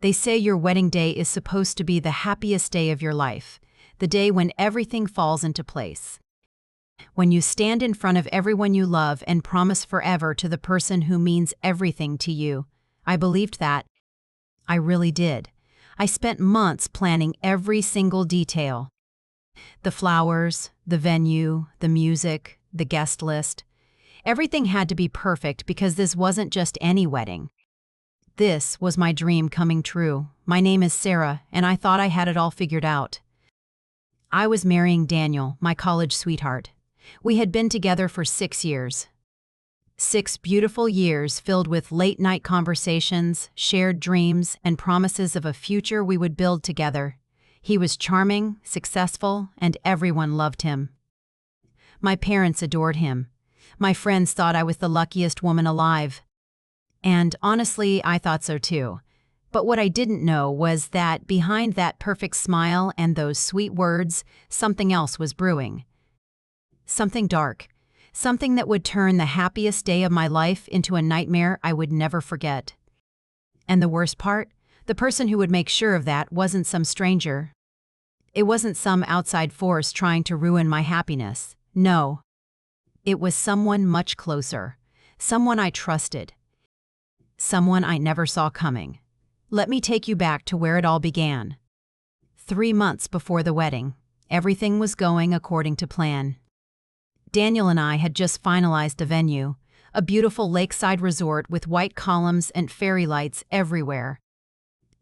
They say your wedding day is supposed to be the happiest day of your life, the day when everything falls into place. When you stand in front of everyone you love and promise forever to the person who means everything to you. I believed that. I really did. I spent months planning every single detail. The flowers, the venue, the music, the guest list. Everything had to be perfect because this wasn't just any wedding. This was my dream coming true. My name is Sarah, and I thought I had it all figured out. I was marrying Daniel, my college sweetheart. We had been together for 6 years. 6 beautiful years filled with late-night conversations, shared dreams, and promises of a future we would build together. He was charming, successful, and everyone loved him. My parents adored him. My friends thought I was the luckiest woman alive. And honestly, I thought so too. But what I didn't know was that behind that perfect smile and those sweet words, something else was brewing. Something dark. Something that would turn the happiest day of my life into a nightmare I would never forget. And the worst part? The person who would make sure of that wasn't some stranger. It wasn't some outside force trying to ruin my happiness. No. It was someone much closer. Someone I trusted. Someone I never saw coming. Let me take you back to where it all began. 3 months before the wedding, everything was going according to plan. Daniel and I had just finalized a venue, a beautiful lakeside resort with white columns and fairy lights everywhere.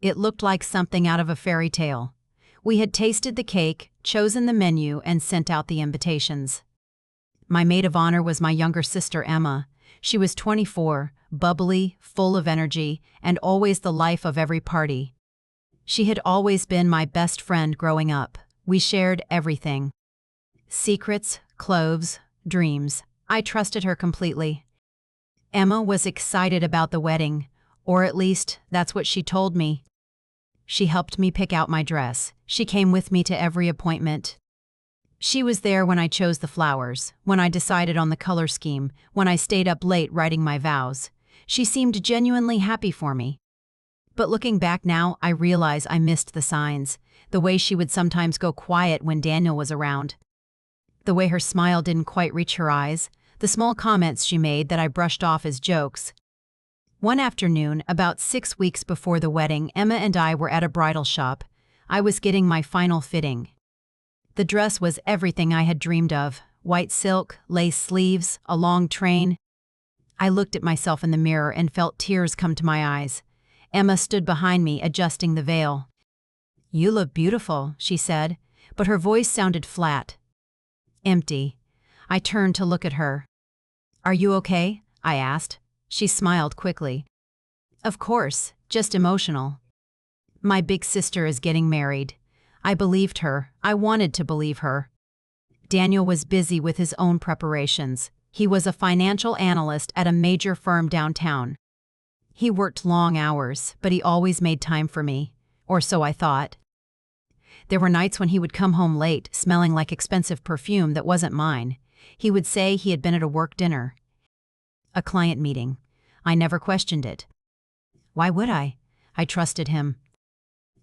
It looked like something out of a fairy tale. We had tasted the cake, chosen the menu, and sent out the invitations. My maid of honor was my younger sister, Emma. She was 24, bubbly, full of energy, and always the life of every party. She had always been my best friend growing up. We shared everything. Secrets, clothes, dreams. I trusted her completely. Emma was excited about the wedding, or at least that's what she told me. She helped me pick out my dress. She came with me to every appointment. She was there when I chose the flowers, when I decided on the color scheme, when I stayed up late writing my vows. She seemed genuinely happy for me. But looking back now, I realize I missed the signs, the way she would sometimes go quiet when Daniel was around. The way her smile didn't quite reach her eyes, the small comments she made that I brushed off as jokes. One afternoon, about 6 weeks before the wedding, Emma and I were at a bridal shop. I was getting my final fitting. The dress was everything I had dreamed of: white silk, lace sleeves, a long train. I looked at myself in the mirror and felt tears come to my eyes. Emma stood behind me, adjusting the veil. "You look beautiful," she said, but her voice sounded flat. Empty. I turned to look at her. "Are you okay?" I asked. She smiled quickly. "Of course, just emotional. My big sister is getting married." I believed her. I wanted to believe her. Daniel was busy with his own preparations. He was a financial analyst at a major firm downtown. He worked long hours, but he always made time for me, or so I thought. There were nights when he would come home late, smelling like expensive perfume that wasn't mine. He would say he had been at a work dinner. A client meeting. I never questioned it. Why would I? I trusted him.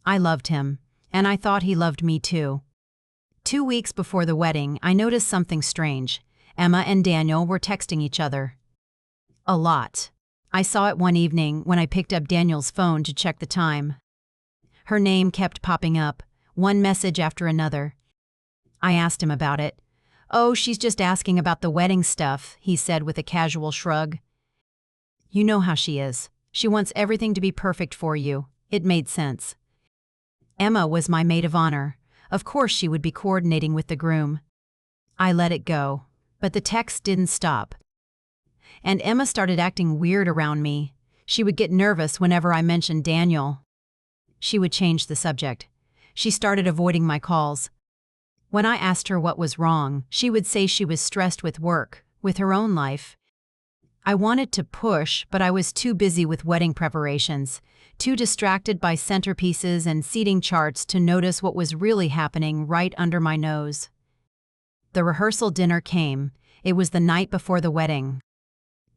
I loved him, and I thought he loved me too. 2 weeks before the wedding, I noticed something strange. Emma and Daniel were texting each other. A lot. I saw it one evening when I picked up Daniel's phone to check the time. Her name kept popping up, one message after another. I asked him about it. "Oh, she's just asking about the wedding stuff," he said with a casual shrug. "You know how she is. She wants everything to be perfect for you." It made sense. Emma was my maid of honor. Of course she would be coordinating with the groom. I let it go, but the texts didn't stop. And Emma started acting weird around me. She would get nervous whenever I mentioned Daniel. She would change the subject. She started avoiding my calls. When I asked her what was wrong, she would say she was stressed with work, with her own life. I wanted to push, but I was too busy with wedding preparations, too distracted by centerpieces and seating charts to notice what was really happening right under my nose. The rehearsal dinner came. It was the night before the wedding.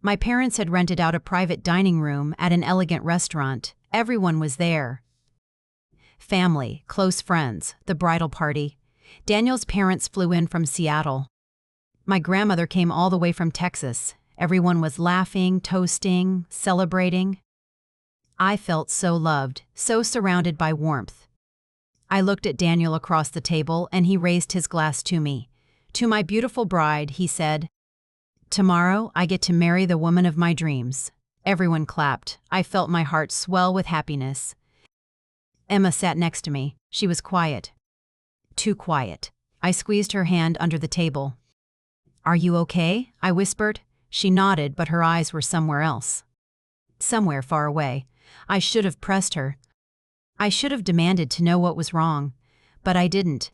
My parents had rented out a private dining room at an elegant restaurant. Everyone was there. family, close friends, the bridal party. Daniel's parents flew in from Seattle. My grandmother came all the way from Texas. Everyone was laughing, toasting, celebrating. I felt so loved, so surrounded by warmth. I looked at Daniel across the table and he raised his glass to me. "To my beautiful bride," he said. "Tomorrow I get to marry the woman of my dreams." Everyone clapped. I felt my heart swell with happiness. Emma sat next to me. She was quiet. Too quiet. I squeezed her hand under the table. "Are you okay?" I whispered. She nodded, but her eyes were somewhere else. Somewhere far away. I should have pressed her. I should have demanded to know what was wrong, but I didn't.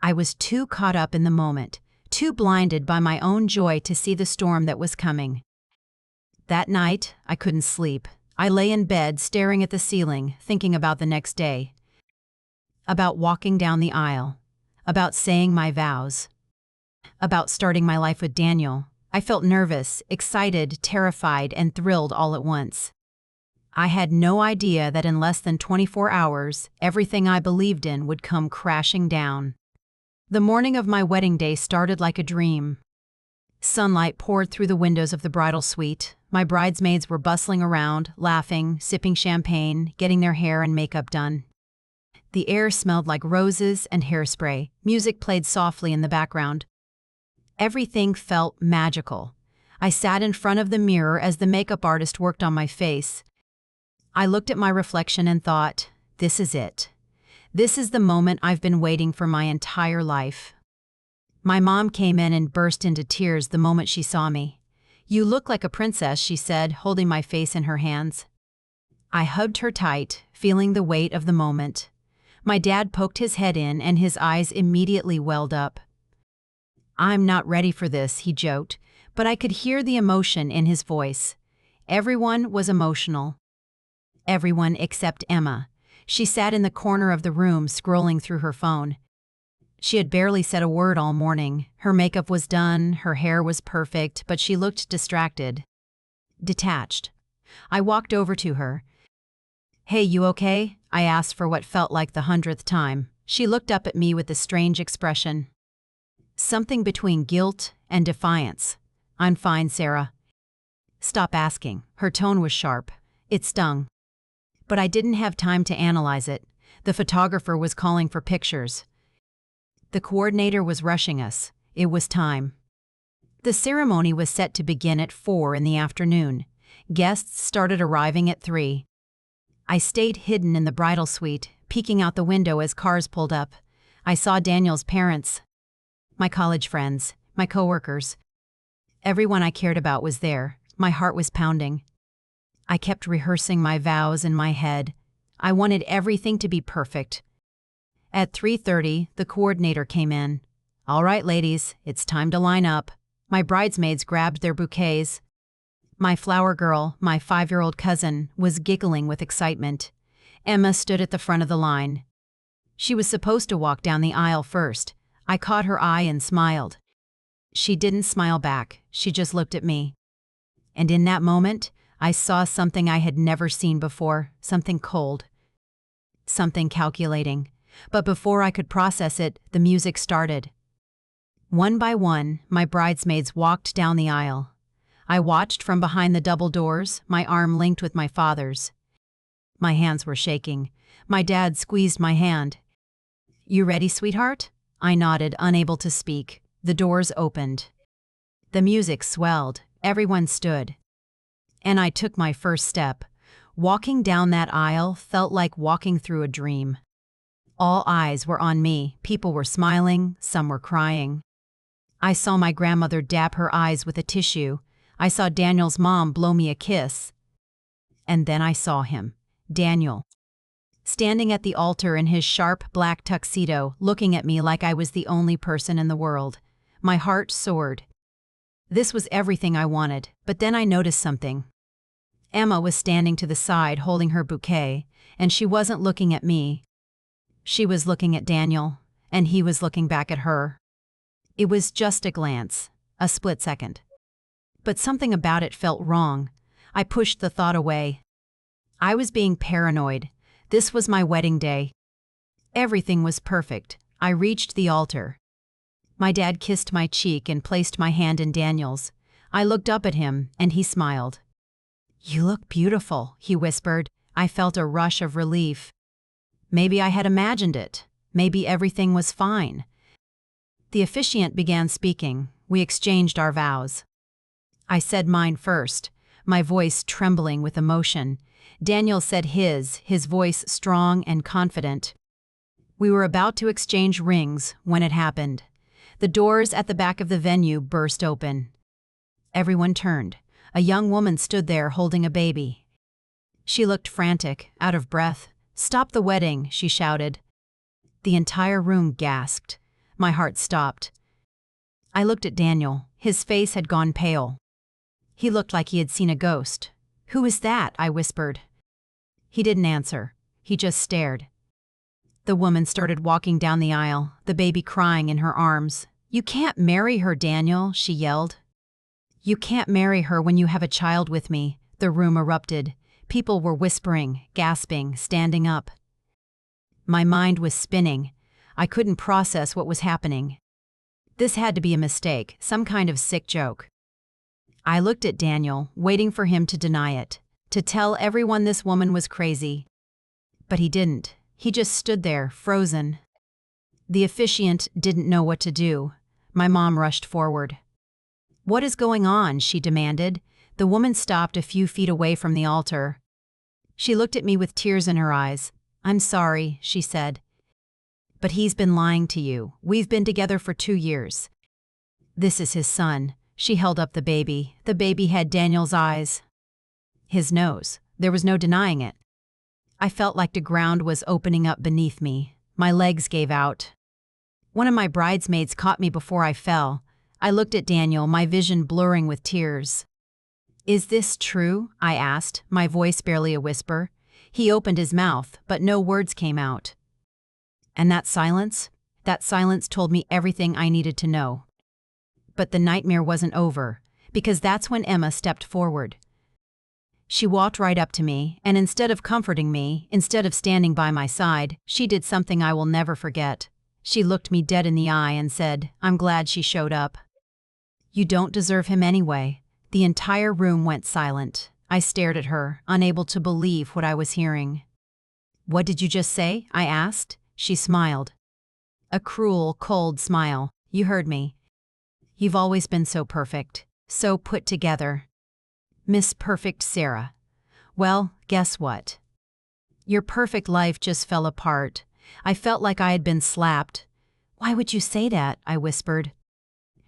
I was too caught up in the moment, too blinded by my own joy to see the storm that was coming. That night, I couldn't sleep. I lay in bed staring at the ceiling, thinking about the next day. About walking down the aisle. About saying my vows. About starting my life with Daniel. I felt nervous, excited, terrified, and thrilled all at once. I had no idea that in less than 24 hours, everything I believed in would come crashing down. The morning of my wedding day started like a dream. Sunlight poured through the windows of the bridal suite. My bridesmaids were bustling around, laughing, sipping champagne, getting their hair and makeup done. The air smelled like roses and hairspray. Music played softly in the background. Everything felt magical. I sat in front of the mirror as the makeup artist worked on my face. I looked at my reflection and thought, this is it. This is the moment I've been waiting for my entire life. My mom came in and burst into tears the moment she saw me. "You look like a princess," she said, holding my face in her hands. I hugged her tight, feeling the weight of the moment. My dad poked his head in and his eyes immediately welled up. "I'm not ready for this," he joked, but I could hear the emotion in his voice. Everyone was emotional. Everyone except Emma. She sat in the corner of the room scrolling through her phone. She had barely said a word all morning. Her makeup was done, her hair was perfect, but she looked distracted. Detached. I walked over to her. "Hey, you okay?" I asked for what felt like the 100th time. She looked up at me with a strange expression. Something between guilt and defiance. "I'm fine, Sarah." "Stop asking." Her tone was sharp. It stung. But I didn't have time to analyze it. The photographer was calling for pictures. The coordinator was rushing us. It was time. The ceremony was set to begin at 4 in the afternoon. Guests started arriving at 3. I stayed hidden in the bridal suite, peeking out the window as cars pulled up. I saw Daniel's parents, my college friends, my coworkers. Everyone I cared about was there. My heart was pounding. I kept rehearsing my vows in my head. I wanted everything to be perfect. At 3:30, the coordinator came in. "All right, ladies, it's time to line up." My bridesmaids grabbed their bouquets. My flower girl, my 5-year-old cousin, was giggling with excitement. Emma stood at the front of the line. She was supposed to walk down the aisle first. I caught her eye and smiled. She didn't smile back, she just looked at me. And in that moment, I saw something I had never seen before, something cold. Something calculating. But before I could process it, the music started. One by one, my bridesmaids walked down the aisle. I watched from behind the double doors, my arm linked with my father's. My hands were shaking. My dad squeezed my hand. "You ready, sweetheart?" I nodded, unable to speak. The doors opened. The music swelled. Everyone stood. And I took my first step. Walking down that aisle felt like walking through a dream. All eyes were on me. People were smiling, some were crying. I saw my grandmother dab her eyes with a tissue. I saw Daniel's mom blow me a kiss. And then I saw him, Daniel, standing at the altar in his sharp black tuxedo, looking at me like I was the only person in the world. My heart soared. This was everything I wanted, but then I noticed something. Emma was standing to the side holding her bouquet, and she wasn't looking at me. She was looking at Daniel, and he was looking back at her. It was just a glance, a split second. But something about it felt wrong. I pushed the thought away. I was being paranoid. This was my wedding day. Everything was perfect. I reached the altar. My dad kissed my cheek and placed my hand in Daniel's. I looked up at him, and he smiled. "You look beautiful," he whispered. I felt a rush of relief. Maybe I had imagined it. Maybe everything was fine. The officiant began speaking. We exchanged our vows. I said mine first, my voice trembling with emotion. Daniel said his voice strong and confident. We were about to exchange rings when it happened. The doors at the back of the venue burst open. Everyone turned. A young woman stood there holding a baby. She looked frantic, out of breath. "Stop the wedding," she shouted. The entire room gasped. My heart stopped. I looked at Daniel. His face had gone pale. He looked like he had seen a ghost. "Who is that?" I whispered. He didn't answer. He just stared. The woman started walking down the aisle, the baby crying in her arms. "You can't marry her, Daniel," she yelled. "You can't marry her when you have a child with me." The room erupted. People were whispering, gasping, standing up. My mind was spinning. I couldn't process what was happening. This had to be a mistake, some kind of sick joke. I looked at Daniel, waiting for him to deny it, to tell everyone this woman was crazy. But he didn't. He just stood there, frozen. The officiant didn't know what to do. My mom rushed forward. "What is going on?" she demanded. The woman stopped a few feet away from the altar. She looked at me with tears in her eyes. "I'm sorry," she said. "But he's been lying to you. We've been together for 2 years. This is his son." She held up the baby. The baby had Daniel's eyes. His nose. There was no denying it. I felt like the ground was opening up beneath me. My legs gave out. One of my bridesmaids caught me before I fell. I looked at Daniel, my vision blurring with tears. "Is this true?" I asked, my voice barely a whisper. He opened his mouth, but no words came out. And that silence? That silence told me everything I needed to know. But the nightmare wasn't over, because that's when Emma stepped forward. She walked right up to me, and instead of comforting me, instead of standing by my side, she did something I will never forget. She looked me dead in the eye and said, "I'm glad she showed up. You don't deserve him anyway." The entire room went silent. I stared at her, unable to believe what I was hearing. "What did you just say?" I asked. She smiled. A cruel, cold smile. "You heard me. You've always been so perfect, so put together. Miss Perfect Sarah. Well, guess what? Your perfect life just fell apart." I felt like I had been slapped. "Why would you say that?" I whispered.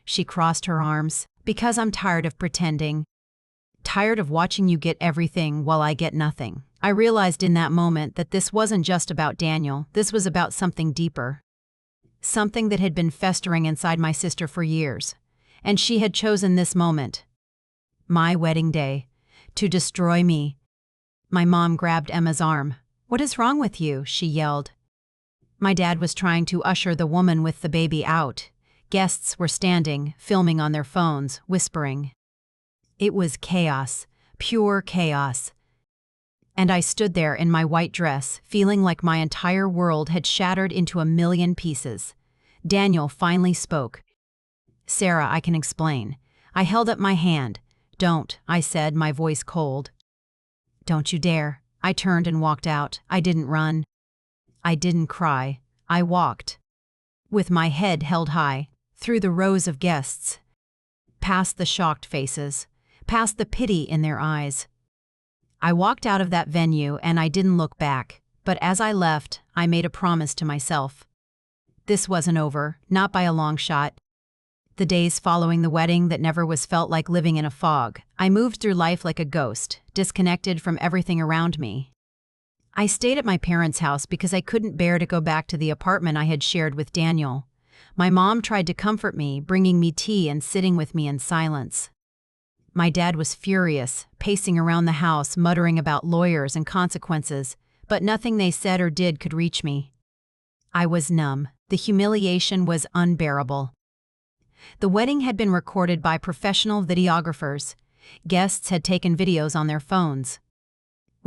She crossed her arms. "Because I'm tired of pretending. Tired of watching you get everything while I get nothing." I realized in that moment that this wasn't just about Daniel, this was about something deeper. Something that had been festering inside my sister for years. And she had chosen this moment, my wedding day, to destroy me. My mom grabbed Emma's arm. "What is wrong with you?" she yelled. My dad was trying to usher the woman with the baby out. Guests were standing, filming on their phones, whispering. It was chaos, pure chaos. And I stood there in my white dress, feeling like my entire world had shattered into a million pieces. Daniel finally spoke. "Sarah, I can explain." I held up my hand. "Don't," I said, my voice cold. "Don't you dare." I turned and walked out. I didn't run. I didn't cry. I walked. With my head held high, through the rows of guests. Past the shocked faces. Past the pity in their eyes. I walked out of that venue and I didn't look back, but as I left, I made a promise to myself. This wasn't over, not by a long shot. The days following the wedding that never was felt like living in a fog. I moved through life like a ghost, disconnected from everything around me. I stayed at my parents' house because I couldn't bear to go back to the apartment I had shared with Daniel. My mom tried to comfort me, bringing me tea and sitting with me in silence. My dad was furious, pacing around the house, muttering about lawyers and consequences, but nothing they said or did could reach me. I was numb. The humiliation was unbearable. The wedding had been recorded by professional videographers. Guests had taken videos on their phones.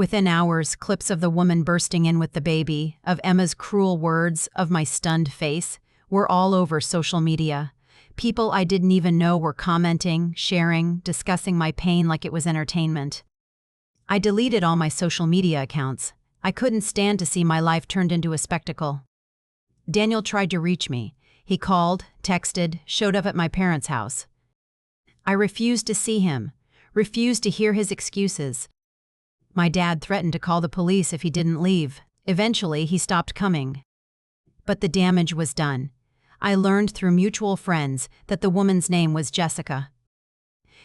Within hours, clips of the woman bursting in with the baby, of Emma's cruel words, of my stunned face, were all over social media. People I didn't even know were commenting, sharing, discussing my pain like it was entertainment. I deleted all my social media accounts. I couldn't stand to see my life turned into a spectacle. Daniel tried to reach me. He called, texted, showed up at my parents' house. I refused to see him, refused to hear his excuses. My dad threatened to call the police if he didn't leave. Eventually, he stopped coming. But the damage was done. I learned through mutual friends that the woman's name was Jessica.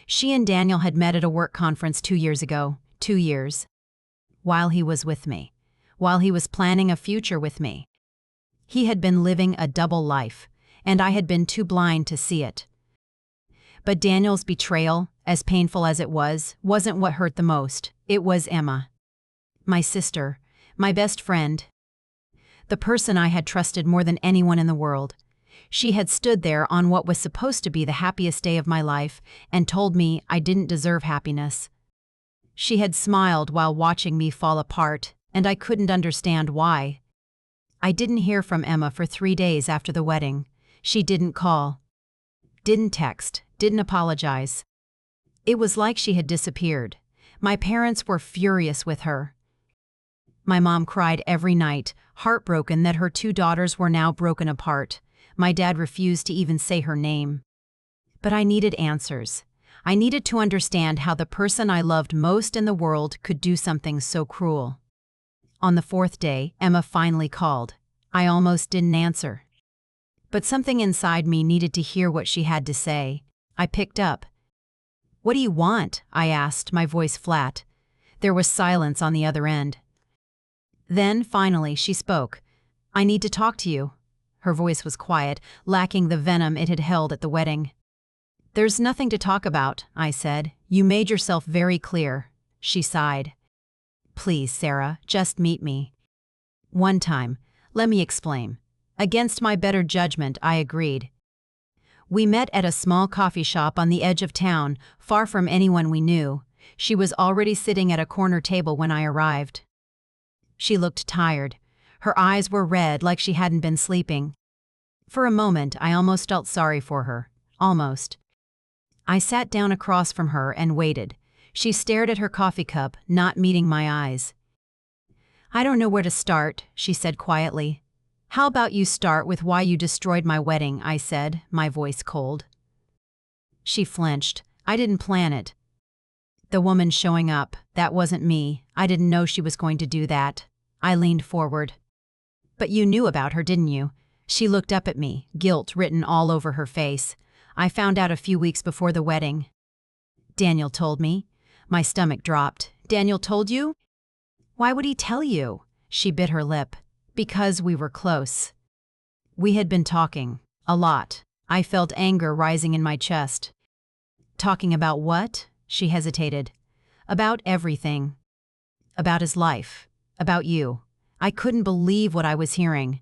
She and Daniel had met at a work conference 2 years ago. 2 years. While he was with me. While he was planning a future with me. He had been living a double life, and I had been too blind to see it. But Daniel's betrayal, as painful as it was, wasn't what hurt the most. It was Emma. My sister, my best friend. The person I had trusted more than anyone in the world. She had stood there on what was supposed to be the happiest day of my life and told me I didn't deserve happiness. She had smiled while watching me fall apart, and I couldn't understand why. I didn't hear from Emma for 3 days after the wedding. She didn't call. Didn't text. Didn't apologize. It was like she had disappeared. My parents were furious with her. My mom cried every night, heartbroken that her 2 daughters were now broken apart. My dad refused to even say her name. But I needed answers. I needed to understand how the person I loved most in the world could do something so cruel. On the 4th day, Emma finally called. I almost didn't answer. But something inside me needed to hear what she had to say. I picked up. "What do you want?" I asked, my voice flat. There was silence on the other end. Then, finally, she spoke. "I need to talk to you." Her voice was quiet, lacking the venom it had held at the wedding. "There's nothing to talk about," I said. "You made yourself very clear." She sighed. "Please, Sarah, just meet me." "One time. Let me explain." Against my better judgment, I agreed. We met at a small coffee shop on the edge of town, far from anyone we knew. She was already sitting at a corner table when I arrived. She looked tired. Her eyes were red like she hadn't been sleeping. For a moment, I almost felt sorry for her. Almost. I sat down across from her and waited. She stared at her coffee cup, not meeting my eyes. "I don't know where to start," she said quietly. "How about you start with why you destroyed my wedding?" I said, my voice cold. She flinched. I didn't plan it. The woman showing up, that wasn't me. I didn't know she was going to do that. I leaned forward. "But you knew about her, didn't you?" She looked up at me, guilt written all over her face. "I found out a few weeks before the wedding." "Daniel told me." My stomach dropped. "Daniel told you?" "Why would he tell you?" She bit her lip. "Because we were close." We had been talking. A lot. I felt anger rising in my chest. "Talking about what?" She hesitated. "About everything. About his life. About you." I couldn't believe what I was hearing.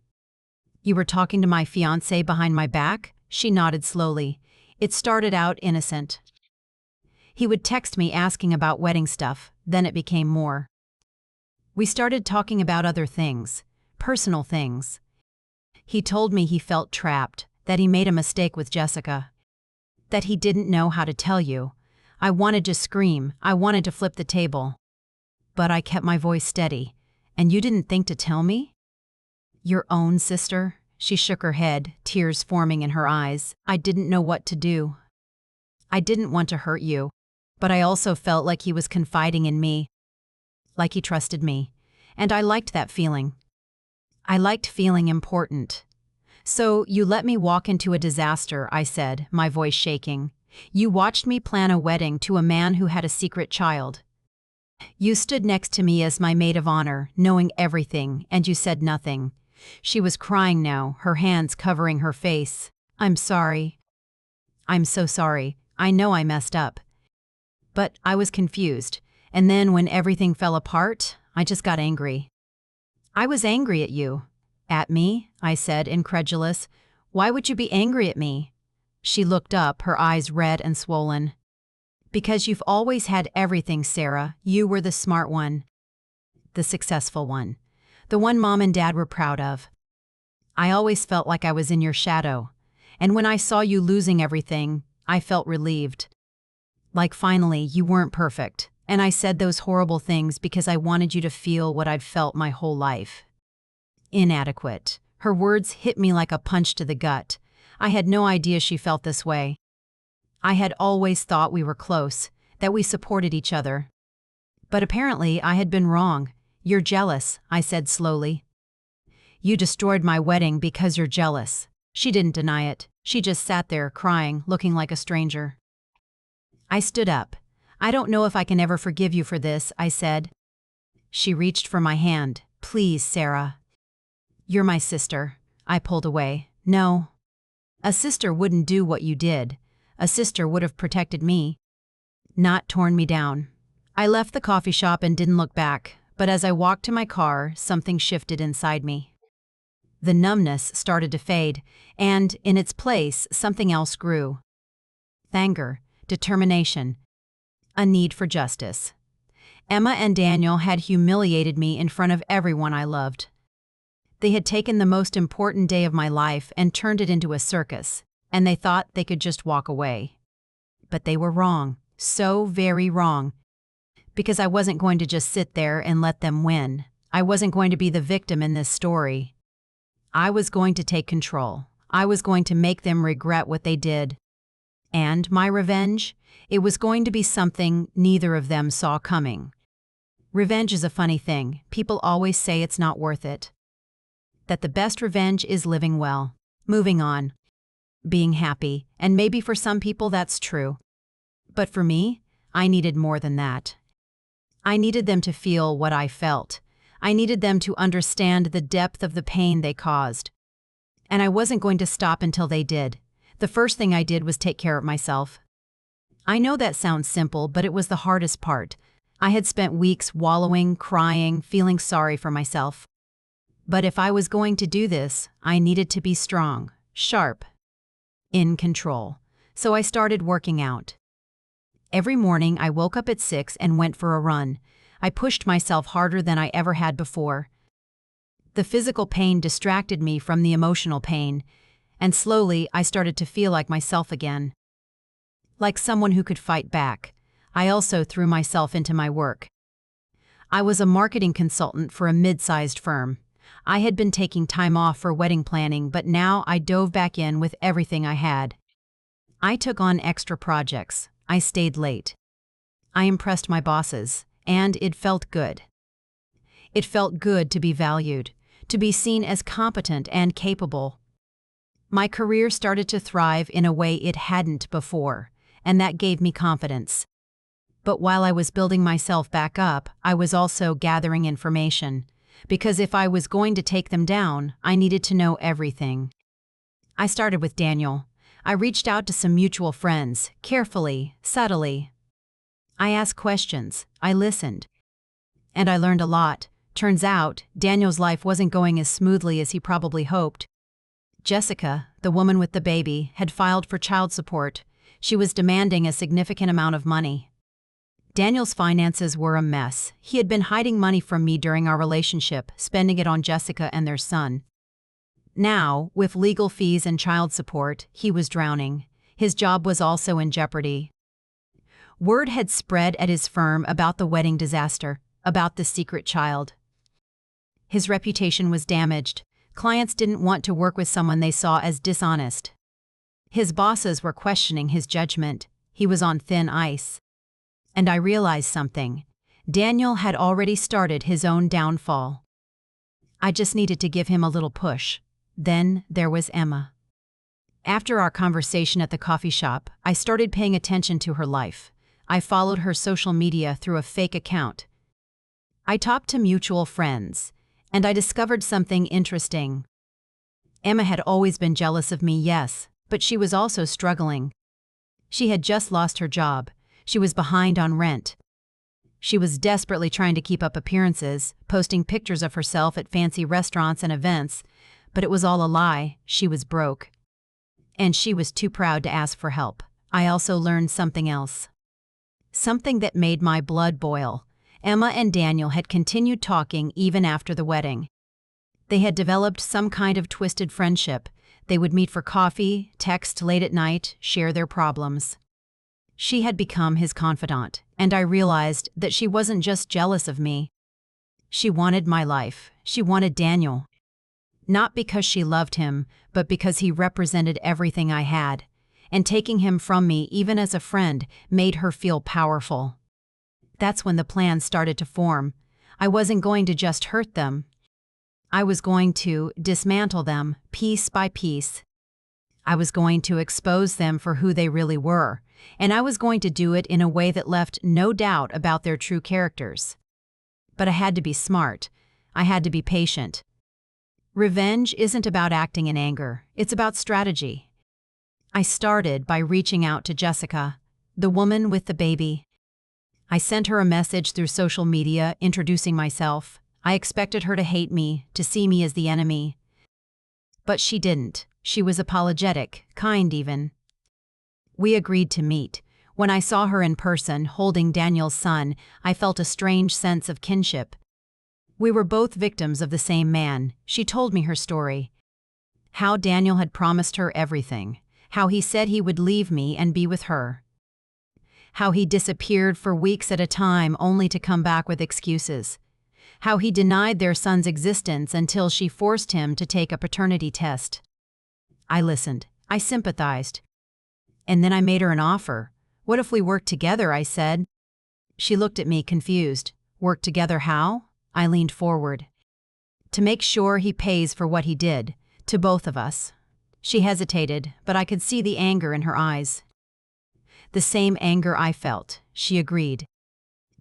"You were talking to my fiance behind my back?" She nodded slowly. "It started out innocent. He would text me asking about wedding stuff, then it became more. We started talking about other things. Personal things. He told me he felt trapped, that he made a mistake with Jessica. That he didn't know how to tell you. I wanted to scream. I wanted to flip the table. But I kept my voice steady. "And you didn't think to tell me?" "Your own sister?" She shook her head, tears forming in her eyes. I didn't know what to do. I didn't want to hurt you, but I also felt like he was confiding in me. Like he trusted me. And I liked that feeling. I liked feeling important. "So you let me walk into a disaster," I said, my voice shaking. "You watched me plan a wedding to a man who had a secret child. You stood next to me as my maid of honor, knowing everything, and you said nothing." She was crying now, her hands covering her face. "I'm sorry. I'm so sorry. I know I messed up." But I was confused, and then when everything fell apart, I just got angry. "I was angry at you." "At me?" I said, incredulous. "Why would you be angry at me?" She looked up, her eyes red and swollen. "Because you've always had everything, Sarah. You were the smart one. the successful one. The one Mom and Dad were proud of. I always felt like I was in your shadow. And when I saw you losing everything, I felt relieved. Like finally, you weren't perfect. And I said those horrible things because I wanted you to feel what I'd felt my whole life. Inadequate. Her words hit me like a punch to the gut. I had no idea she felt this way. I had always thought we were close, that we supported each other. But apparently I had been wrong. You're jealous, I said slowly. You destroyed my wedding because you're jealous. She didn't deny it. She just sat there, crying, looking like a stranger. I stood up. I don't know if I can ever forgive you for this, I said. She reached for my hand. Please, Sarah. You're my sister. I pulled away. No. A sister wouldn't do what you did. A sister would have protected me, not torn me down. I left the coffee shop and didn't look back, but as I walked to my car, something shifted inside me. The numbness started to fade, and, in its place, something else grew. Anger, determination, a need for justice. Emma and Daniel had humiliated me in front of everyone I loved. They had taken the most important day of my life and turned it into a circus, and they thought they could just walk away. But they were wrong, so very wrong. Because I wasn't going to just sit there and let them win. I wasn't going to be the victim in this story. I was going to take control. I was going to make them regret what they did. And my revenge? It was going to be something neither of them saw coming. Revenge is a funny thing. People always say it's not worth it. That the best revenge is living well, moving on, being happy, and maybe for some people that's true. But for me, I needed more than that. I needed them to feel what I felt. I needed them to understand the depth of the pain they caused. And I wasn't going to stop until they did. The first thing I did was take care of myself. I know that sounds simple, but it was the hardest part. I had spent weeks wallowing, crying, feeling sorry for myself. But if I was going to do this, I needed to be strong, sharp, in control. So I started working out. Every morning I woke up at 6 and went for a run. I pushed myself harder than I ever had before. The physical pain distracted me from the emotional pain, and slowly I started to feel like myself again. Like someone who could fight back. I also threw myself into my work. I was a marketing consultant for a mid-sized firm. I had been taking time off for wedding planning, but now I dove back in with everything I had. I took on extra projects. I stayed late. I impressed my bosses, and it felt good. It felt good to be valued, to be seen as competent and capable. My career started to thrive in a way it hadn't before, and that gave me confidence. But while I was building myself back up, I was also gathering information. Because if I was going to take them down, I needed to know everything. I started with Daniel. I reached out to some mutual friends, carefully, subtly. I asked questions. I listened. And I learned a lot. Turns out, Daniel's life wasn't going as smoothly as he probably hoped. Jessica, the woman with the baby, had filed for child support. She was demanding a significant amount of money. Daniel's finances were a mess. He had been hiding money from me during our relationship, spending it on Jessica and their son. Now, with legal fees and child support, he was drowning. His job was also in jeopardy. Word had spread at his firm about the wedding disaster, about the secret child. His reputation was damaged. Clients didn't want to work with someone they saw as dishonest. His bosses were questioning his judgment. He was on thin ice. And I realized something. Daniel had already started his own downfall. I just needed to give him a little push. Then there was Emma. After our conversation at the coffee shop, I started paying attention to her life. I followed her social media through a fake account. I talked to mutual friends, and I discovered something interesting. Emma had always been jealous of me, yes, but she was also struggling. She had just lost her job. She was behind on rent. She was desperately trying to keep up appearances, posting pictures of herself at fancy restaurants and events, but it was all a lie. She was broke. And she was too proud to ask for help. I also learned something else. Something that made my blood boil. Emma and Daniel had continued talking even after the wedding. They had developed some kind of twisted friendship. They would meet for coffee, text late at night, share their problems. She had become his confidant, and I realized that she wasn't just jealous of me. She wanted my life. She wanted Daniel. Not because she loved him, but because he represented everything I had, and taking him from me, even as a friend, made her feel powerful. That's when the plan started to form. I wasn't going to just hurt them. I was going to dismantle them, piece by piece. I was going to expose them for who they really were, and I was going to do it in a way that left no doubt about their true characters. But I had to be smart. I had to be patient. Revenge isn't about acting in anger, it's about strategy. I started by reaching out to Jessica, the woman with the baby. I sent her a message through social media introducing myself. I expected her to hate me, to see me as the enemy. But she didn't. She was apologetic, kind even. We agreed to meet. When I saw her in person, holding Daniel's son, I felt a strange sense of kinship. We were both victims of the same man. She told me her story. How Daniel had promised her everything. How he said he would leave me and be with her. How he disappeared for weeks at a time only to come back with excuses. How he denied their son's existence until she forced him to take a paternity test. I listened. I sympathized. And then I made her an offer. "What if we worked together?" I said. She looked at me confused. "Work together how?" I leaned forward. "To make sure he pays for what he did, to both of us." She hesitated, but I could see the anger in her eyes. The same anger I felt, she agreed.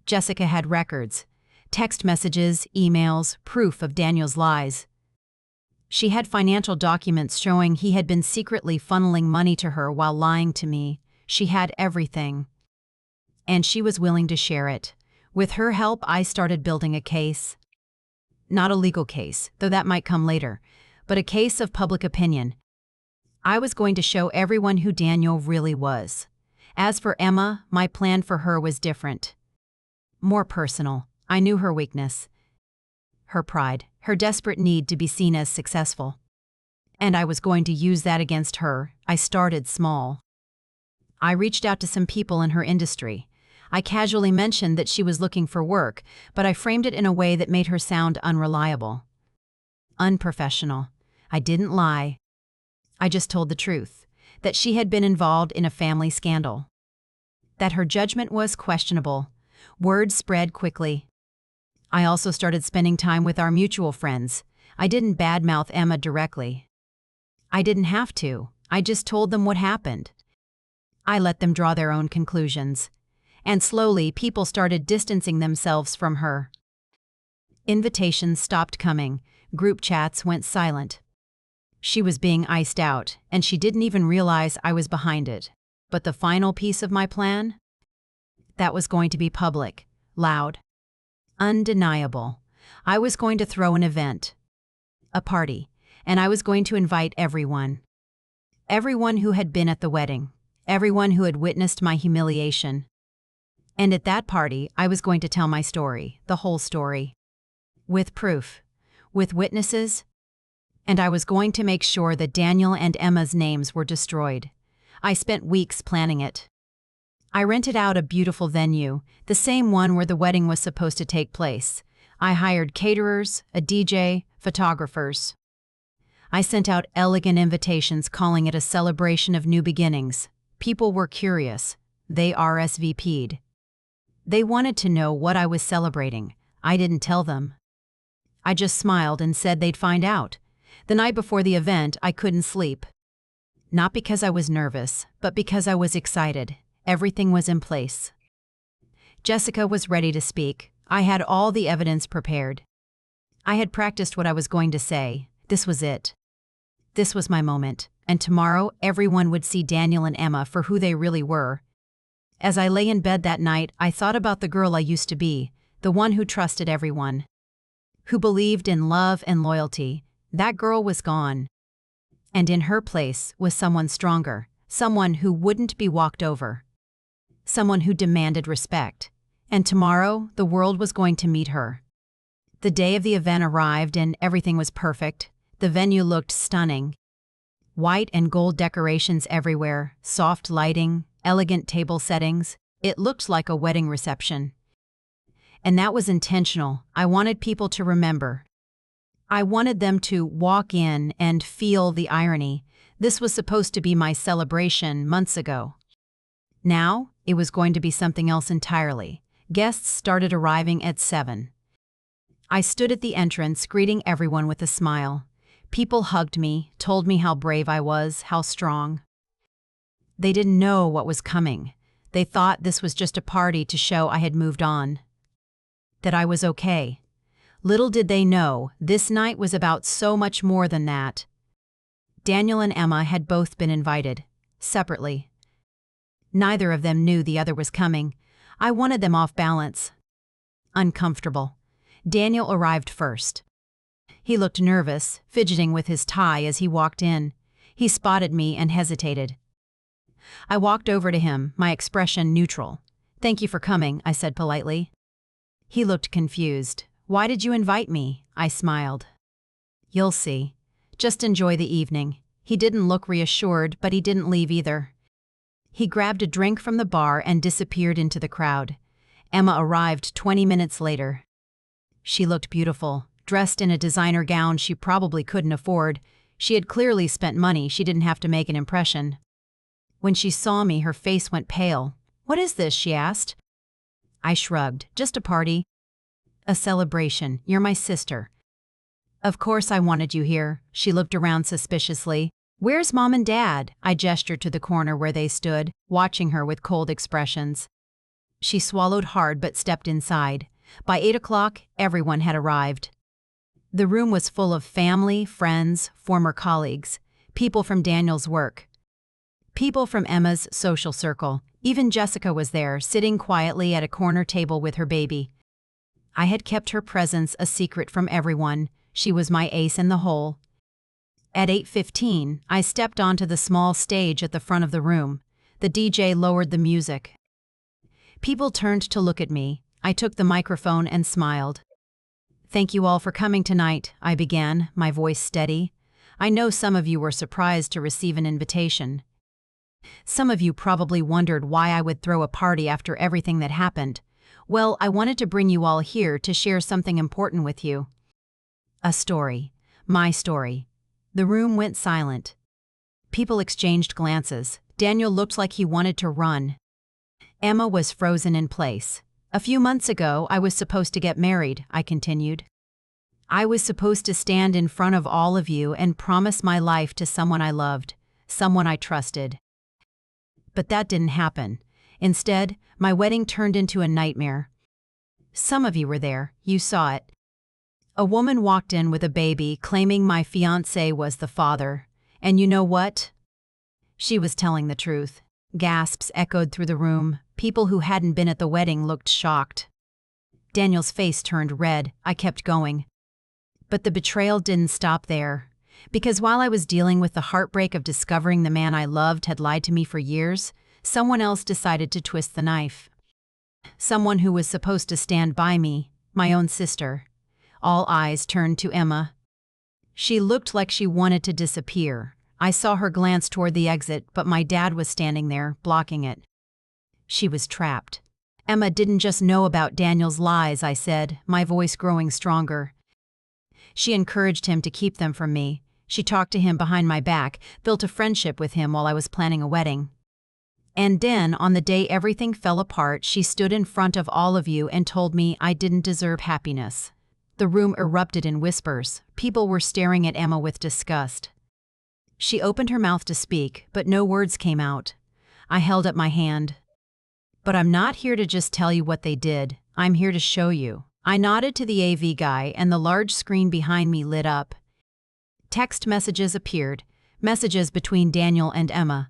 Jessica had records. Text messages, emails, proof of Daniel's lies. She had financial documents showing he had been secretly funneling money to her while lying to me. She had everything. And she was willing to share it. With her help, I started building a case. Not a legal case, though that might come later, but a case of public opinion. I was going to show everyone who Daniel really was. As for Emma, my plan for her was different. More personal. I knew her weakness. Her pride, her desperate need to be seen as successful. And I was going to use that against her. I started small. I reached out to some people in her industry. I casually mentioned that she was looking for work, but I framed it in a way that made her sound unreliable. Unprofessional. I didn't lie. I just told the truth, that she had been involved in a family scandal. That her judgment was questionable. Word spread quickly. I also started spending time with our mutual friends. I didn't badmouth Emma directly. I didn't have to. I just told them what happened. I let them draw their own conclusions. And slowly, people started distancing themselves from her. Invitations stopped coming. Group chats went silent. She was being iced out, and she didn't even realize I was behind it. But the final piece of my plan? That was going to be public, loud, undeniable. I was going to throw an event, a party, and I was going to invite everyone. Everyone who had been at the wedding, everyone who had witnessed my humiliation. And at that party, I was going to tell my story, the whole story. With proof, with witnesses, and I was going to make sure that Daniel and Emma's names were destroyed. I spent weeks planning it. I rented out a beautiful venue, the same one where the wedding was supposed to take place. I hired caterers, a DJ, photographers. I sent out elegant invitations calling it a celebration of new beginnings. People were curious. They RSVP'd. They wanted to know what I was celebrating. I didn't tell them. I just smiled and said they'd find out. The night before the event, I couldn't sleep. Not because I was nervous, but because I was excited. Everything was in place. Jessica was ready to speak. I had all the evidence prepared. I had practiced what I was going to say. This was it. This was my moment, and tomorrow everyone would see Daniel and Emma for who they really were. As I lay in bed that night, I thought about the girl I used to be, the one who trusted everyone, who believed in love and loyalty. That girl was gone. And in her place was someone stronger, someone who wouldn't be walked over, someone who demanded respect. And tomorrow, the world was going to meet her. The day of the event arrived and everything was perfect. The venue looked stunning. White and gold decorations everywhere, soft lighting, elegant table settings. It looked like a wedding reception. And that was intentional. I wanted people to remember. I wanted them to walk in and feel the irony. This was supposed to be my celebration months ago. Now, it was going to be something else entirely. Guests started arriving at 7. I stood at the entrance, greeting everyone with a smile. People hugged me, told me how brave I was, how strong. They didn't know what was coming. They thought this was just a party to show I had moved on, that I was okay. Little did they know, this night was about so much more than that. Daniel and Emma had both been invited, separately. Neither of them knew the other was coming. I wanted them off balance. Uncomfortable. Daniel arrived first. He looked nervous, fidgeting with his tie as he walked in. He spotted me and hesitated. I walked over to him, my expression neutral. "Thank you for coming," I said politely. He looked confused. "Why did you invite me?" I smiled. "You'll see. Just enjoy the evening." He didn't look reassured, but he didn't leave either. He grabbed a drink from the bar and disappeared into the crowd. Emma arrived 20 minutes later. She looked beautiful, dressed in a designer gown she probably couldn't afford. She had clearly spent money, she didn't have to make an impression. When she saw me, her face went pale. "What is this?" she asked. I shrugged. "Just a party." "A celebration. You're my sister." "Of course I wanted you here." She looked around suspiciously. "Where's Mom and Dad?" I gestured to the corner where they stood, watching her with cold expressions. She swallowed hard but stepped inside. By 8 o'clock, everyone had arrived. The room was full of family, friends, former colleagues, people from Daniel's work, people from Emma's social circle. Even Jessica was there, sitting quietly at a corner table with her baby. I had kept her presence a secret from everyone. She was my ace in the hole. At 8:15, I stepped onto the small stage at the front of the room. The DJ lowered the music. People turned to look at me. I took the microphone and smiled. "Thank you all for coming tonight," I began, my voice steady. "I know some of you were surprised to receive an invitation. Some of you probably wondered why I would throw a party after everything that happened. Well, I wanted to bring you all here to share something important with you. A story. My story." The room went silent. People exchanged glances. Daniel looked like he wanted to run. Emma was frozen in place. "A few months ago, I was supposed to get married," I continued. "I was supposed to stand in front of all of you and promise my life to someone I loved, someone I trusted. But that didn't happen. Instead, my wedding turned into a nightmare. Some of you were there. You saw it. A woman walked in with a baby, claiming my fiance was the father. And you know what? She was telling the truth." Gasps echoed through the room. People who hadn't been at the wedding looked shocked. Daniel's face turned red. I kept going. But the betrayal didn't stop there. Because while I was dealing with the heartbreak of discovering the man I loved had lied to me for years, someone else decided to twist the knife. Someone who was supposed to stand by me, my own sister. All eyes turned to Emma. She looked like she wanted to disappear. I saw her glance toward the exit, but my dad was standing there, blocking it. She was trapped. "Emma didn't just know about Daniel's lies," I said, my voice growing stronger. "She encouraged him to keep them from me. She talked to him behind my back, built a friendship with him while I was planning a wedding. And then, on the day everything fell apart, she stood in front of all of you and told me I didn't deserve happiness." The room erupted in whispers. People were staring at Emma with disgust. She opened her mouth to speak, but no words came out. I held up my hand. "But I'm not here to just tell you what they did. I'm here to show you." I nodded to the AV guy, and the large screen behind me lit up. Text messages appeared, messages between Daniel and Emma.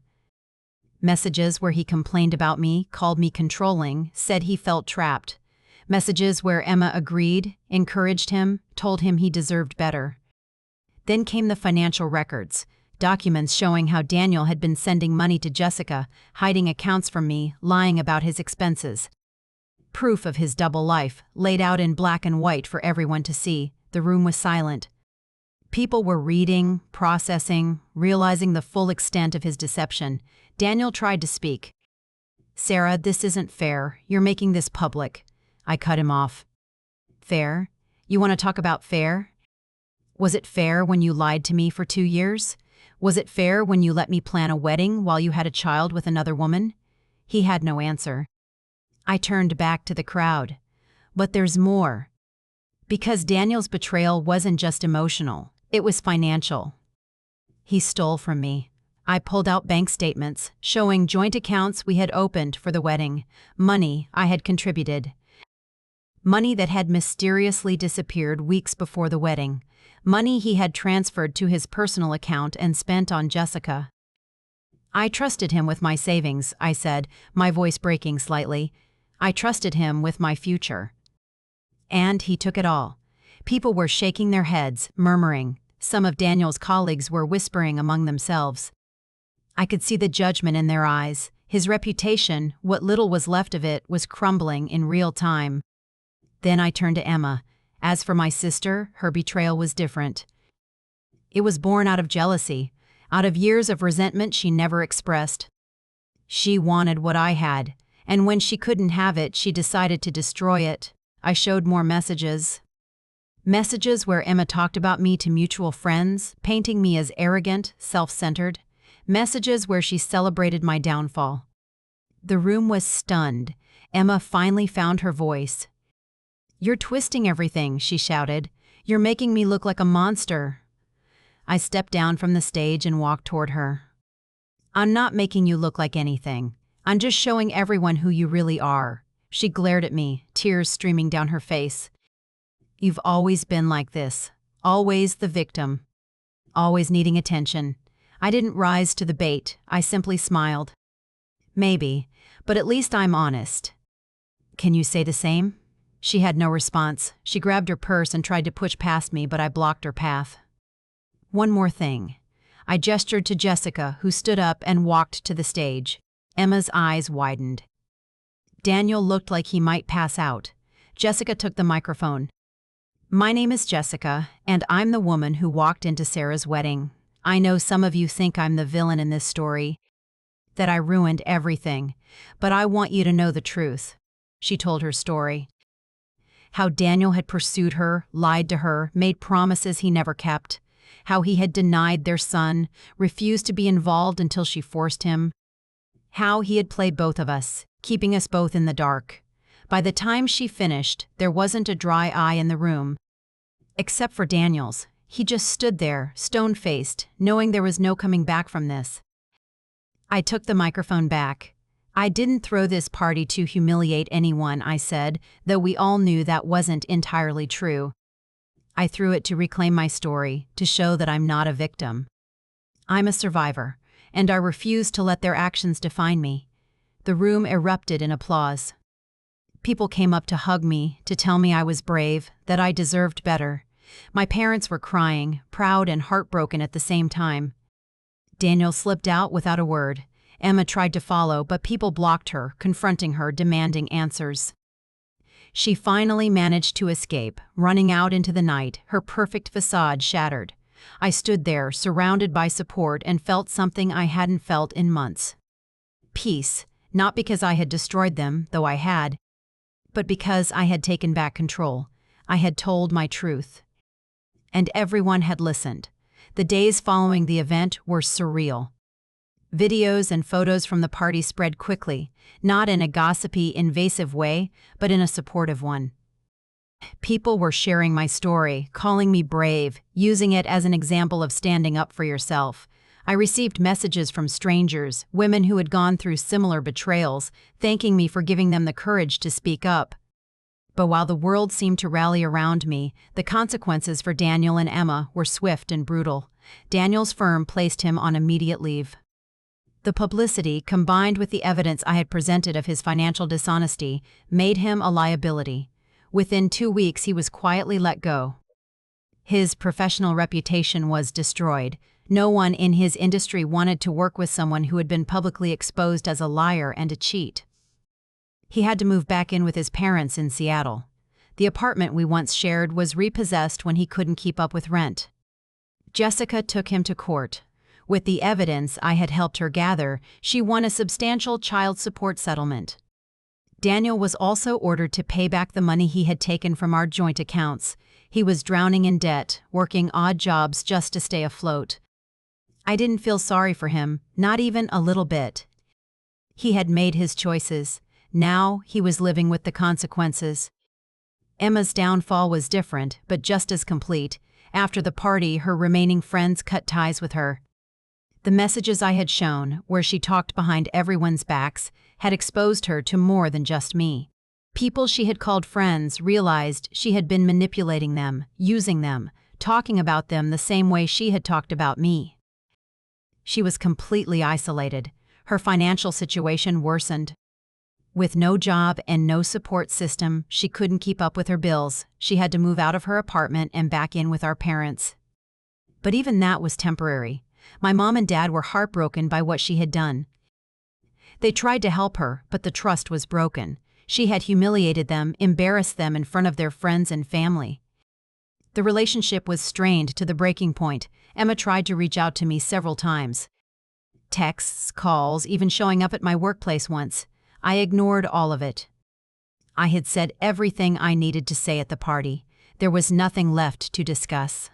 Messages where he complained about me, called me controlling, said he felt trapped. Messages where Emma agreed, encouraged him, told him he deserved better. Then came the financial records, documents showing how Daniel had been sending money to Jessica, hiding accounts from me, lying about his expenses. Proof of his double life, laid out in black and white for everyone to see. The room was silent. People were reading, processing, realizing the full extent of his deception. Daniel tried to speak. "Sarah, this isn't fair. You're making this public." I cut him off. "Fair? You want to talk about fair? Was it fair when you lied to me for 2 years? Was it fair when you let me plan a wedding while you had a child with another woman?" He had no answer. I turned back to the crowd. "But there's more." Because Daniel's betrayal wasn't just emotional, it was financial. He stole from me. I pulled out bank statements showing joint accounts we had opened for the wedding, money I had contributed. Money that had mysteriously disappeared weeks before the wedding. Money he had transferred to his personal account and spent on Jessica. "I trusted him with my savings," I said, my voice breaking slightly. "I trusted him with my future." And he took it all. People were shaking their heads, murmuring. Some of Daniel's colleagues were whispering among themselves. I could see the judgment in their eyes. His reputation, what little was left of it, was crumbling in real time. Then I turned to Emma. As for my sister, her betrayal was different. It was born out of jealousy, out of years of resentment she never expressed. She wanted what I had, and when she couldn't have it, she decided to destroy it. I showed more messages. Messages where Emma talked about me to mutual friends, painting me as arrogant, self-centered. Messages where she celebrated my downfall. The room was stunned. Emma finally found her voice. "You're twisting everything," she shouted. "You're making me look like a monster." I stepped down from the stage and walked toward her. "I'm not making you look like anything. I'm just showing everyone who you really are." She glared at me, tears streaming down her face. "You've always been like this. Always the victim. Always needing attention." I didn't rise to the bait. I simply smiled. "Maybe, but at least I'm honest." "Can you say the same?" She had no response. She grabbed her purse and tried to push past me, but I blocked her path. "One more thing." I gestured to Jessica, who stood up and walked to the stage. Emma's eyes widened. Daniel looked like he might pass out. Jessica took the microphone. "My name is Jessica, and I'm the woman who walked into Sarah's wedding. I know some of you think I'm the villain in this story, that I ruined everything, but I want you to know the truth." She told her story. How Daniel had pursued her, lied to her, made promises he never kept. How he had denied their son, refused to be involved until she forced him. How he had played both of us, keeping us both in the dark. By the time she finished, there wasn't a dry eye in the room. Except for Daniel's. He just stood there, stone-faced, knowing there was no coming back from this. I took the microphone back. "I didn't throw this party to humiliate anyone," I said, though we all knew that wasn't entirely true. "I threw it to reclaim my story, to show that I'm not a victim. I'm a survivor, and I refuse to let their actions define me." The room erupted in applause. People came up to hug me, to tell me I was brave, that I deserved better. My parents were crying, proud and heartbroken at the same time. Daniel slipped out without a word. Emma tried to follow, but people blocked her, confronting her, demanding answers. She finally managed to escape, running out into the night, her perfect facade shattered. I stood there, surrounded by support, and felt something I hadn't felt in months. Peace, not because I had destroyed them, though I had, but because I had taken back control. I had told my truth. And everyone had listened. The days following the event were surreal. Videos and photos from the party spread quickly, not in a gossipy, invasive way, but in a supportive one. People were sharing my story, calling me brave, using it as an example of standing up for yourself. I received messages from strangers, women who had gone through similar betrayals, thanking me for giving them the courage to speak up. But while the world seemed to rally around me, the consequences for Daniel and Emma were swift and brutal. Daniel's firm placed him on immediate leave. The publicity, combined with the evidence I had presented of his financial dishonesty, made him a liability. Within 2 weeks, he was quietly let go. His professional reputation was destroyed. No one in his industry wanted to work with someone who had been publicly exposed as a liar and a cheat. He had to move back in with his parents in Seattle. The apartment we once shared was repossessed when he couldn't keep up with rent. Jessica took him to court. With the evidence I had helped her gather, she won a substantial child support settlement. Daniel was also ordered to pay back the money he had taken from our joint accounts. He was drowning in debt, working odd jobs just to stay afloat. I didn't feel sorry for him, not even a little bit. He had made his choices. Now he was living with the consequences. Emma's downfall was different, but just as complete. After the party, her remaining friends cut ties with her. The messages I had shown, where she talked behind everyone's backs, had exposed her to more than just me. People she had called friends realized she had been manipulating them, using them, talking about them the same way she had talked about me. She was completely isolated. Her financial situation worsened. With no job and no support system, she couldn't keep up with her bills. She had to move out of her apartment and back in with our parents. But even that was temporary. My mom and dad were heartbroken by what she had done. They tried to help her, but the trust was broken. She had humiliated them, embarrassed them in front of their friends and family. The relationship was strained to the breaking point. Emma tried to reach out to me several times. Texts, calls, even showing up at my workplace once. I ignored all of it. I had said everything I needed to say at the party. There was nothing left to discuss.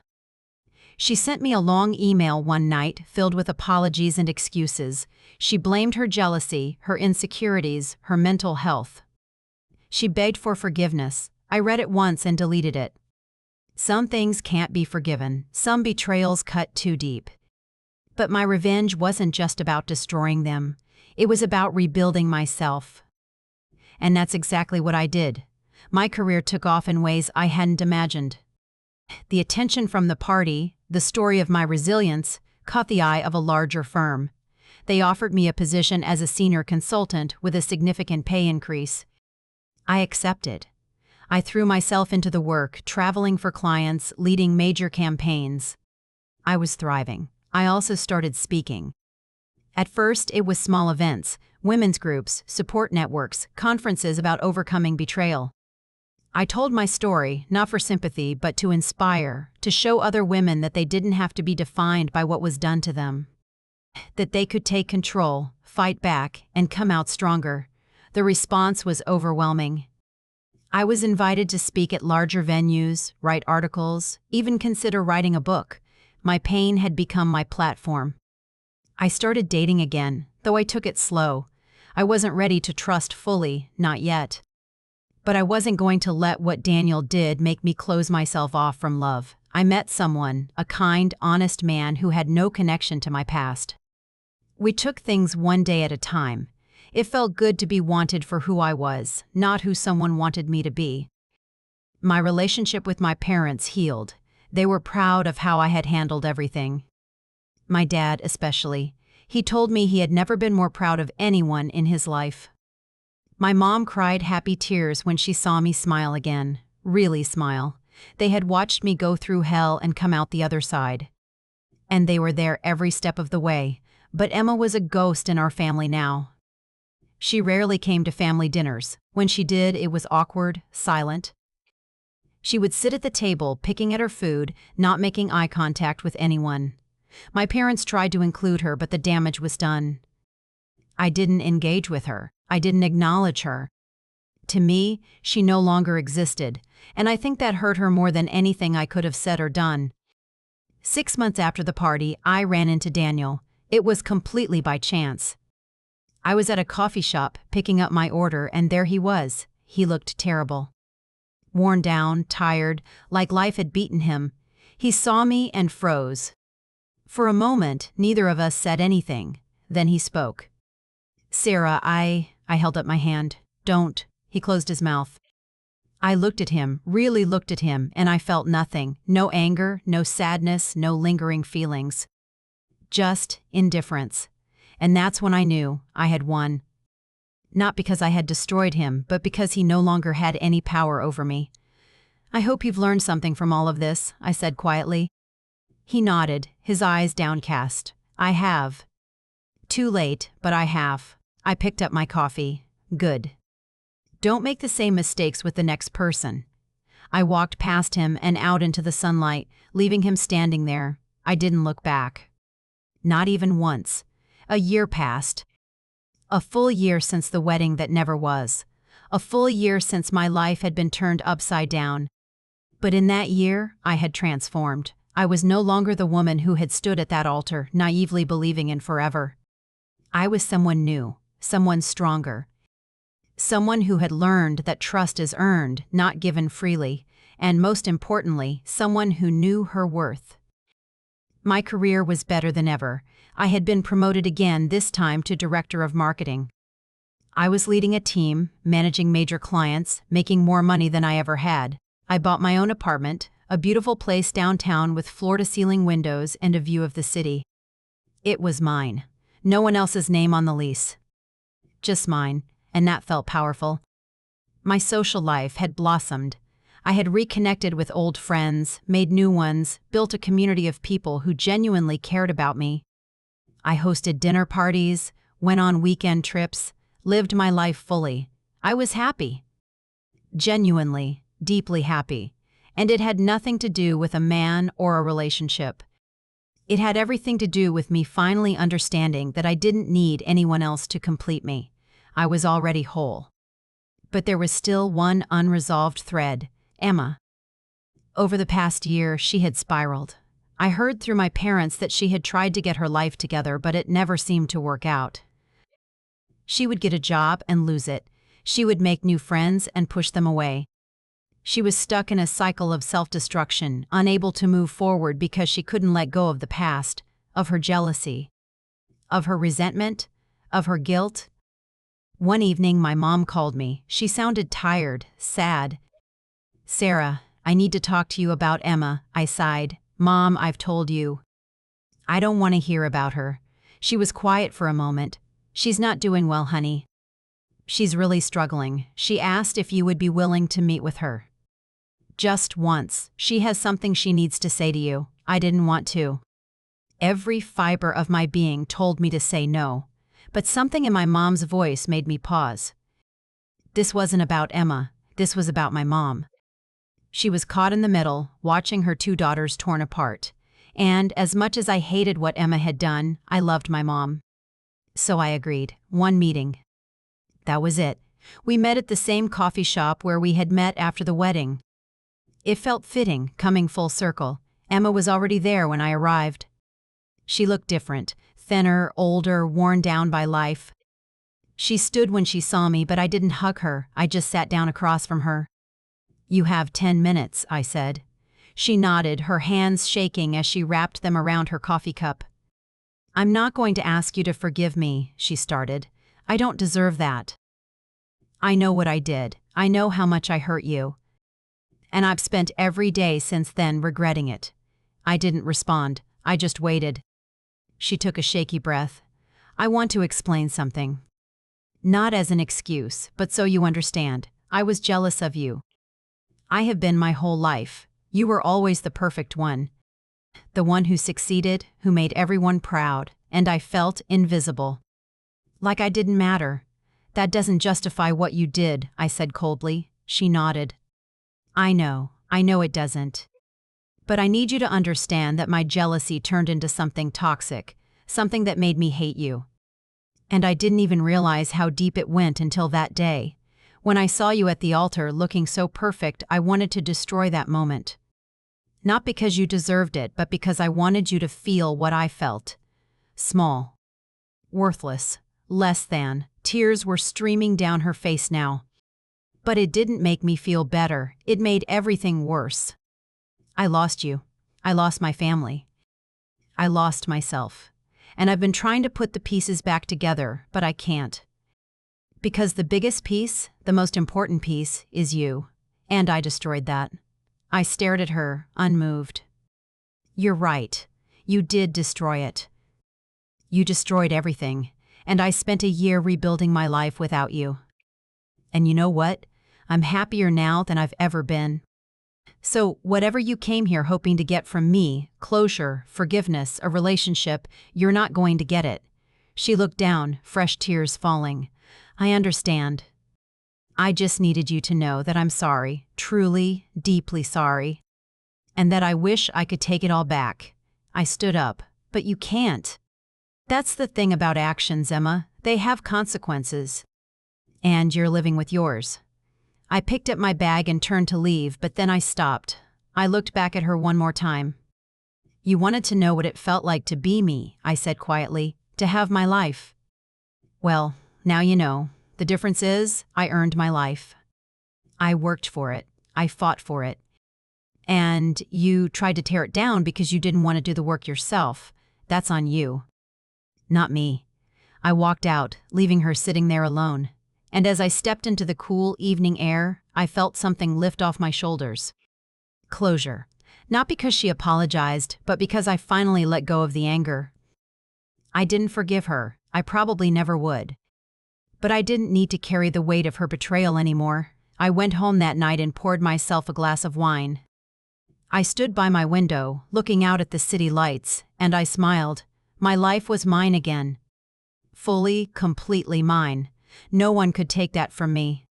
She sent me a long email one night filled with apologies and excuses. She blamed her jealousy, her insecurities, her mental health. She begged for forgiveness. I read it once and deleted it. Some things can't be forgiven. Some betrayals cut too deep. But my revenge wasn't just about destroying them. It was about rebuilding myself. And that's exactly what I did. My career took off in ways I hadn't imagined. The attention from the party, the story of my resilience, caught the eye of a larger firm. They offered me a position as a senior consultant with a significant pay increase. I accepted. I threw myself into the work, traveling for clients, leading major campaigns. I was thriving. I also started speaking. At first, it was small events, women's groups, support networks, conferences about overcoming betrayal. I told my story, not for sympathy, but to inspire, to show other women that they didn't have to be defined by what was done to them. That they could take control, fight back, and come out stronger. The response was overwhelming. I was invited to speak at larger venues, write articles, even consider writing a book. My pain had become my platform. I started dating again, though I took it slow. I wasn't ready to trust fully, not yet. But I wasn't going to let what Daniel did make me close myself off from love. I met someone, a kind, honest man who had no connection to my past. We took things one day at a time. It felt good to be wanted for who I was, not who someone wanted me to be. My relationship with my parents healed. They were proud of how I had handled everything. My dad especially. He told me he had never been more proud of anyone in his life. My mom cried happy tears when she saw me smile again. Really smile. They had watched me go through hell and come out the other side. And they were there every step of the way. But Emma was a ghost in our family now. She rarely came to family dinners. When she did, it was awkward, silent. She would sit at the table, picking at her food, not making eye contact with anyone. My parents tried to include her, but the damage was done. I didn't engage with her. I didn't acknowledge her. To me, she no longer existed, and I think that hurt her more than anything I could have said or done. 6 months after the party, I ran into Daniel. It was completely by chance. I was at a coffee shop, picking up my order, and there he was. He looked terrible. Worn down, tired, like life had beaten him. He saw me and froze. For a moment, neither of us said anything. Then he spoke. "Sarah, I held up my hand. "Don't." He closed his mouth. I looked at him, really looked at him, and I felt nothing. No anger, no sadness, no lingering feelings. Just indifference. And that's when I knew I had won. Not because I had destroyed him, but because he no longer had any power over me. "I hope you've learned something from all of this," I said quietly. He nodded, his eyes downcast. "I have." "Too late, but I have." I picked up my coffee. "Good." Don't make the same mistakes with the next person. I walked past him and out into the sunlight, leaving him standing there. I didn't look back. Not even once. A year passed. A full year since the wedding that never was. A full year since my life had been turned upside down. But in that year, I had transformed. I was no longer the woman who had stood at that altar, naively believing in forever. I was someone new, someone stronger. Someone who had learned that trust is earned, not given freely, and most importantly, someone who knew her worth. My career was better than ever. I had been promoted again, this time to director of marketing. I was leading a team, managing major clients, making more money than I ever had. I bought my own apartment, a beautiful place downtown with floor-to-ceiling windows and a view of the city. It was mine. No one else's name on the lease. Just mine, and that felt powerful. My social life had blossomed. I had reconnected with old friends, made new ones, built a community of people who genuinely cared about me. I hosted dinner parties, went on weekend trips, lived my life fully. I was happy. Genuinely, deeply happy. And it had nothing to do with a man or a relationship. It had everything to do with me finally understanding that I didn't need anyone else to complete me. I was already whole. But there was still one unresolved thread: Emma. Over the past year, she had spiraled. I heard through my parents that she had tried to get her life together, but it never seemed to work out. She would get a job and lose it. She would make new friends and push them away. She was stuck in a cycle of self-destruction, unable to move forward because she couldn't let go of the past, of her jealousy, of her resentment, of her guilt. One evening, my mom called me. She sounded tired, sad. "Sarah, I need to talk to you about Emma," I sighed. "Mom, I've told you." "I don't want to hear about her." She was quiet for a moment. "She's not doing well, honey. She's really struggling. She asked if you would be willing to meet with her. Just once. She has something she needs to say to you." I didn't want to. Every fiber of my being told me to say no, but something in my mom's voice made me pause. This wasn't about Emma. This was about my mom. She was caught in the middle, watching her two daughters torn apart. And as much as I hated what Emma had done, I loved my mom. So I agreed. One meeting. That was it. We met at the same coffee shop where we had met after the wedding. It felt fitting, coming full circle. Emma was already there when I arrived. She looked different, thinner, older, worn down by life. She stood when she saw me, but I didn't hug her. I just sat down across from her. "You have 10 minutes, I said. She nodded, her hands shaking as she wrapped them around her coffee cup. "I'm not going to ask you to forgive me," she started. "I don't deserve that. I know what I did. I know how much I hurt you. And I've spent every day since then regretting it." I didn't respond. I just waited. She took a shaky breath. "I want to explain something. Not as an excuse, but so you understand. I was jealous of you. I have been my whole life. You were always the perfect one. The one who succeeded, who made everyone proud, and I felt invisible. Like I didn't matter. That doesn't justify what you did," I said coldly. She nodded. I know it doesn't. But I need you to understand that my jealousy turned into something toxic, something that made me hate you. And I didn't even realize how deep it went until that day. When I saw you at the altar looking so perfect, I wanted to destroy that moment. Not because you deserved it, but because I wanted you to feel what I felt. Small. Worthless. Less than. Tears were streaming down her face now. But it didn't make me feel better. It made everything worse. I lost you. I lost my family. I lost myself. And I've been trying to put the pieces back together, but I can't. Because the biggest piece, the most important piece, is you. And I destroyed that. I stared at her, unmoved. You're right. You did destroy it. You destroyed everything, and I spent a year rebuilding my life without you. And you know what? I'm happier now than I've ever been. So whatever you came here hoping to get from me, closure, forgiveness, a relationship, you're not going to get it. She looked down, fresh tears falling. I understand. I just needed you to know that I'm sorry, truly, deeply sorry, and that I wish I could take it all back." I stood up. "But you can't." "That's the thing about actions, Emma. They have consequences. And you're living with yours." I picked up my bag and turned to leave, but then I stopped. I looked back at her one more time. "You wanted to know what it felt like to be me," I said quietly, "to have my life. Well, now you know. The difference is, I earned my life. I worked for it. I fought for it. And you tried to tear it down because you didn't want to do the work yourself. That's on you. Not me." I walked out, leaving her sitting there alone. And as I stepped into the cool evening air, I felt something lift off my shoulders. Closure. Not because she apologized, but because I finally let go of the anger. I didn't forgive her. I probably never would. But I didn't need to carry the weight of her betrayal anymore. I went home that night and poured myself a glass of wine. I stood by my window, looking out at the city lights, and I smiled. My life was mine again. Fully, completely mine. No one could take that from me.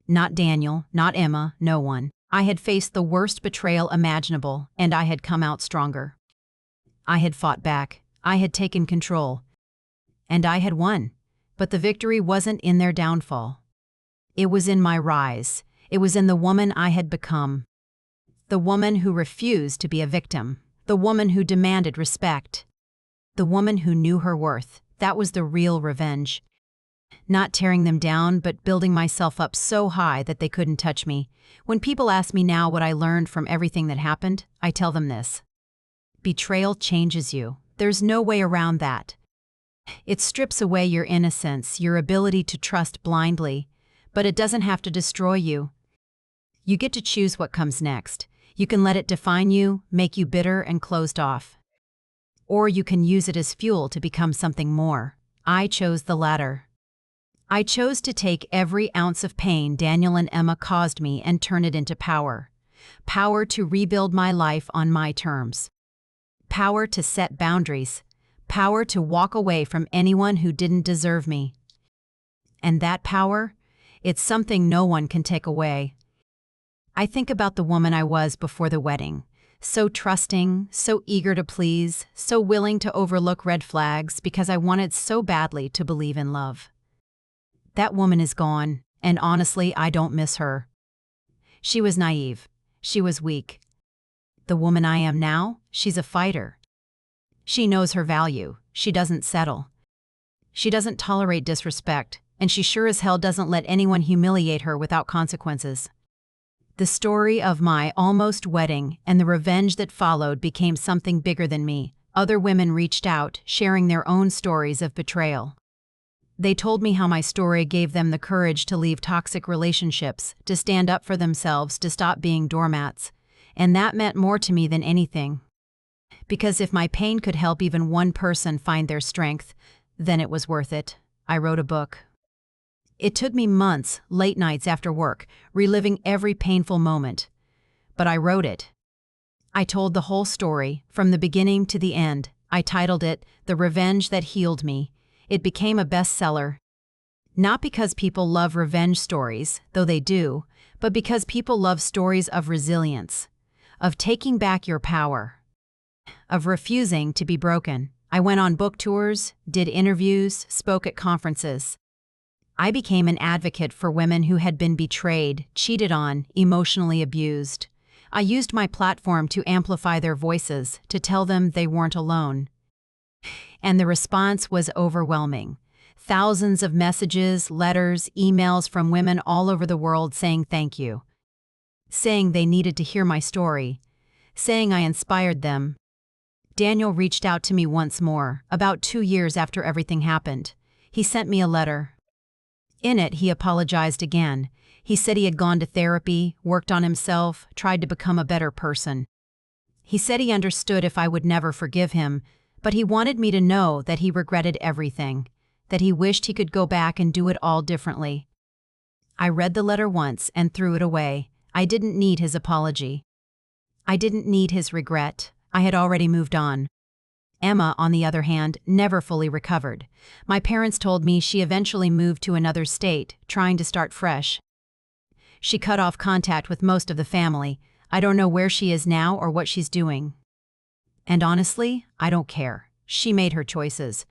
Not Daniel, not Emma, no one. I had faced the worst betrayal imaginable, and I had come out stronger. I had fought back. I had taken control. And I had won. But the victory wasn't in their downfall. It was in my rise. It was in the woman I had become. The woman who refused to be a victim. The woman who demanded respect. The woman who knew her worth. That was the real revenge. Not tearing them down, but building myself up so high that they couldn't touch me. When people ask me now what I learned from everything that happened, I tell them this. Betrayal changes you. There's no way around that. It strips away your innocence, your ability to trust blindly, but it doesn't have to destroy you. You get to choose what comes next. You can let it define you, make you bitter and closed off. Or you can use it as fuel to become something more. I chose the latter. I chose to take every ounce of pain Daniel and Emma caused me and turn it into power. Power to rebuild my life on my terms. Power to set boundaries. Power to walk away from anyone who didn't deserve me. And that power, it's something no one can take away. I think about the woman I was before the wedding. So trusting, so eager to please, so willing to overlook red flags because I wanted so badly to believe in love. That woman is gone, and honestly, I don't miss her. She was naive. She was weak. The woman I am now, she's a fighter. She knows her value. She doesn't settle. She doesn't tolerate disrespect, and she sure as hell doesn't let anyone humiliate her without consequences. The story of my almost wedding and the revenge that followed became something bigger than me. Other women reached out, sharing their own stories of betrayal. They told me how my story gave them the courage to leave toxic relationships, to stand up for themselves, to stop being doormats. And that meant more to me than anything. Because if my pain could help even one person find their strength, then it was worth it. I wrote a book. It took me months, late nights after work, reliving every painful moment. But I wrote it. I told the whole story, from the beginning to the end. I titled it, The Revenge That Healed Me. It became a bestseller. Not because people love revenge stories, though they do, but because people love stories of resilience, of taking back your power, of refusing to be broken. I went on book tours, did interviews, spoke at conferences. I became an advocate for women who had been betrayed, cheated on, emotionally abused. I used my platform to amplify their voices, to tell them they weren't alone. And the response was overwhelming. Thousands of messages, letters, emails from women all over the world saying thank you. Saying they needed to hear my story. Saying I inspired them. Daniel reached out to me once more, about 2 years after everything happened. He sent me a letter. In it, he apologized again. He said he had gone to therapy, worked on himself, tried to become a better person. He said he understood if I would never forgive him, but he wanted me to know that he regretted everything, that he wished he could go back and do it all differently. I read the letter once and threw it away. I didn't need his apology. I didn't need his regret. I had already moved on. Emma, on the other hand, never fully recovered. My parents told me she eventually moved to another state, trying to start fresh. She cut off contact with most of the family. I don't know where she is now or what she's doing. And honestly, I don't care. She made her choices.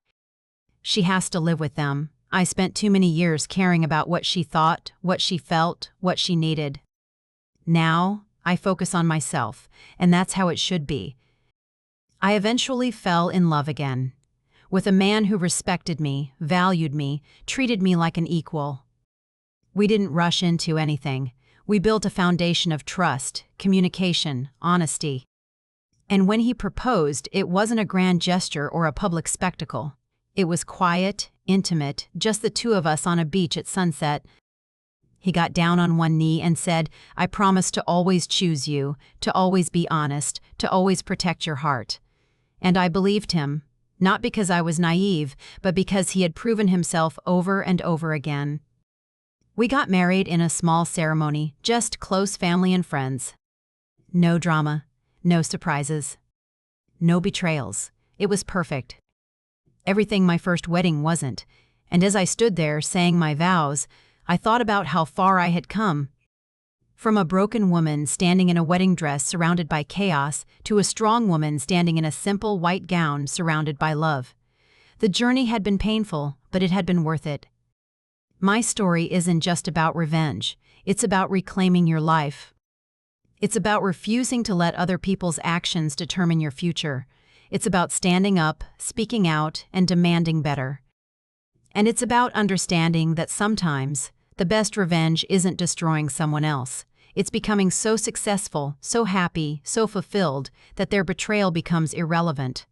She has to live with them. I spent too many years caring about what she thought, what she felt, what she needed. Now, I focus on myself, and that's how it should be. I eventually fell in love again, with a man who respected me, valued me, treated me like an equal. We didn't rush into anything. We built a foundation of trust, communication, honesty. And when he proposed, it wasn't a grand gesture or a public spectacle. It was quiet, intimate, just the two of us on a beach at sunset. He got down on one knee and said, "I promise to always choose you, to always be honest, to always protect your heart." And I believed him, not because I was naive, but because he had proven himself over and over again. We got married in a small ceremony, just close family and friends. No drama, no surprises, no betrayals. It was perfect. Everything my first wedding wasn't, and as I stood there saying my vows, I thought about how far I had come. From a broken woman standing in a wedding dress surrounded by chaos to a strong woman standing in a simple white gown surrounded by love. The journey had been painful, but it had been worth it. My story isn't just about revenge. It's about reclaiming your life. It's about refusing to let other people's actions determine your future. It's about standing up, speaking out, and demanding better. And it's about understanding that sometimes the best revenge isn't destroying someone else. It's becoming so successful, so happy, so fulfilled that their betrayal becomes irrelevant.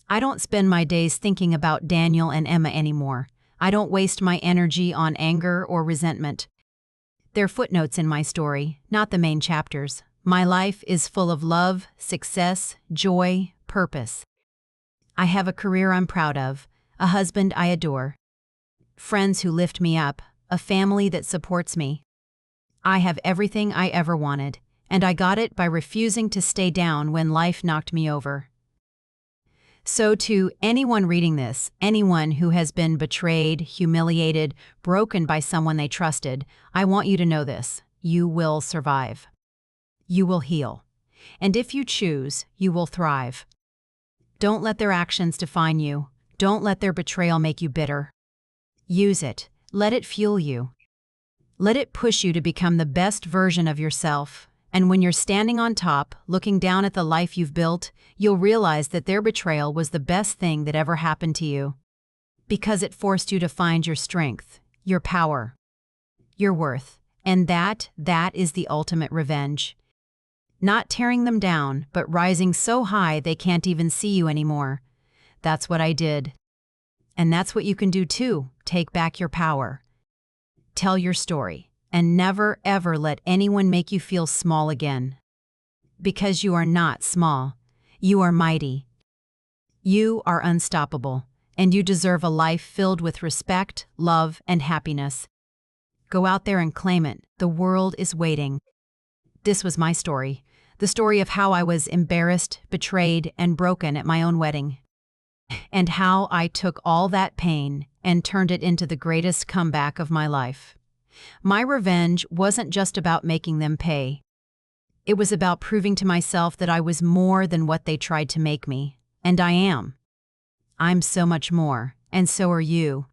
I don't spend my days thinking about Daniel and Emma anymore. I don't waste my energy on anger or resentment. They're footnotes in my story, not the main chapters. My life is full of love, success, joy, purpose. I have a career I'm proud of, a husband I adore, friends who lift me up, a family that supports me. I have everything I ever wanted, and I got it by refusing to stay down when life knocked me over. So to anyone reading this, anyone who has been betrayed, humiliated, broken by someone they trusted, I want you to know this: you will survive. You will heal. And if you choose, you will thrive. Don't let their actions define you. Don't let their betrayal make you bitter. Use it. Let it fuel you. Let it push you to become the best version of yourself. And when you're standing on top, looking down at the life you've built, you'll realize that their betrayal was the best thing that ever happened to you. Because it forced you to find your strength, your power, your worth. And that is the ultimate revenge. Not tearing them down, but rising so high they can't even see you anymore. That's what I did. And that's what you can do too. Take back your power. Tell your story, and never ever let anyone make you feel small again. Because you are not small. You are mighty. You are unstoppable, and you deserve a life filled with respect, love, and happiness. Go out there and claim it. The world is waiting. This was my story, the story of how I was embarrassed, betrayed, and broken at my own wedding. And how I took all that pain and turned it into the greatest comeback of my life. My revenge wasn't just about making them pay. It was about proving to myself that I was more than what they tried to make me. And I am. I'm so much more, and so are you.